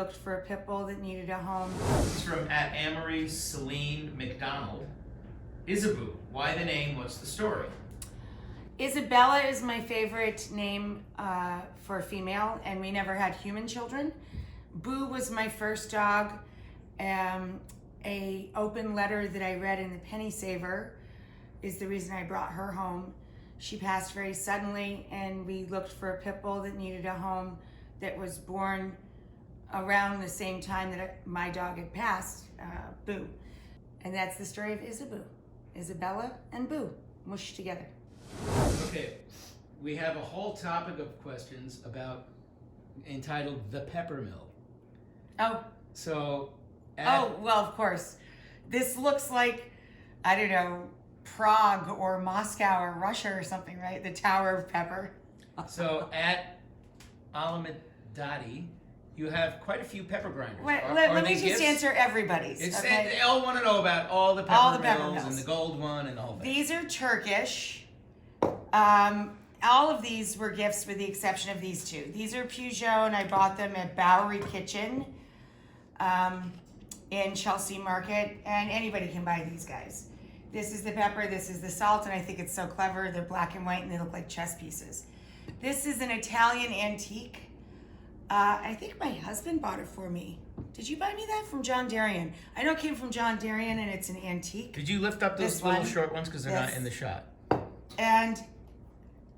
looked for a pit bull that needed a home. It's from @Amory Celine McDonald. Isaboo, why the name? What's the story? Isabella is my favorite name for a female, and we never had human children. Boo was my first dog. A open letter that I read in the Penny Saver is the reason I brought her home. She passed very suddenly, and we looked for a pit bull that needed a home that was born around the same time that my dog had passed, Boo. And that's the story of Isaboo. Isabella and Boo mushed together. Okay, we have a whole topic of questions entitled The Pepper Mill. Oh. So, well, of course. This looks like, I don't know, Prague or Moscow or Russia or something, right? The Tower of Pepper. So @Alamadati, you have quite a few pepper grinders. Wait, Are let they me just gifts? answer everybody's. Okay? They all want to know about all the All the pepper pepper mills mills. and the gold one and the whole thing. These are Turkish. All of these were gifts with the exception of these two. These are Peugeot, and I bought them at Bowery Kitchen in Chelsea Market, and anybody can buy these guys. This is the pepper, this is the salt, and I think it's so clever. They're black and white, and they look like chess pieces. This is an Italian antique. I think my husband bought it for me. Did you buy me that from John Darien? I know it came from John Darien, and it's an antique. Did you lift up those This little one. short ones because they're not in the shot? And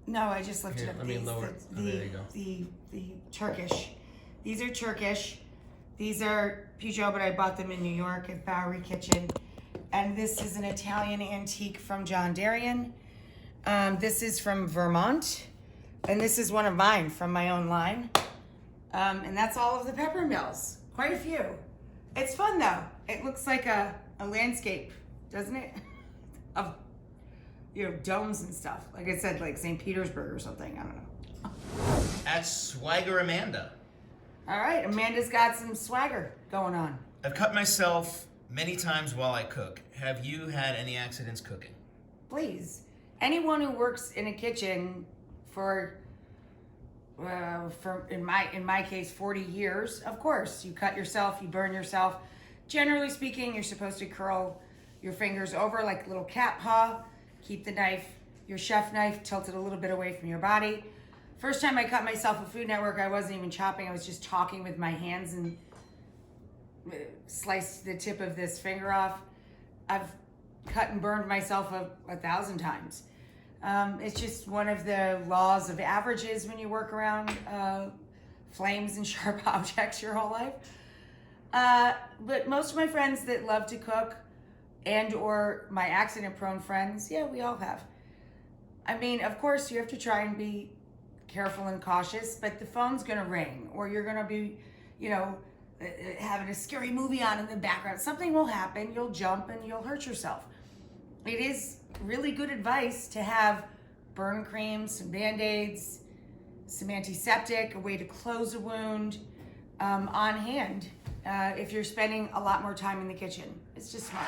no, I just lifted Here, up let me lower it. Oh, there you go. the Turkish. These are Turkish. These are Peugeot, but I bought them in New York at Bowery Kitchen. And this is an Italian antique from John Darien. This is from Vermont. And this is one of mine from my own line. And that's all of the pepper mills. Quite a few. It's fun though. It looks like a landscape, doesn't it? Of domes and stuff. Like I said, like St. Petersburg or something. I don't know. @Swagger Amanda. All right, Amanda's got some swagger going on. I've cut myself many times while I cook. Have you had any accidents cooking? Please, anyone who works in a kitchen for in my case 40 years, of course, you cut yourself, you burn yourself. Generally speaking, you're supposed to curl your fingers over like a little cat paw. Keep the knife, your chef knife, tilted a little bit away from your body. First time I cut myself at Food Network, I wasn't even chopping. I was just talking with my hands and sliced the tip of this finger off. I've cut and burned myself 1,000 times. It's just one of the laws of averages when you work around flames and sharp objects your whole life. But most of my friends that love to cook and or my accident-prone friends, yeah, we all have. I mean, of course, you have to try and be careful and cautious, but the phone's gonna ring, or you're gonna be, having a scary movie on in the background. Something will happen, you'll jump and you'll hurt yourself. It is really good advice to have burn cream, some Band-Aids, some antiseptic, a way to close a wound on hand if you're spending a lot more time in the kitchen. It's just smart.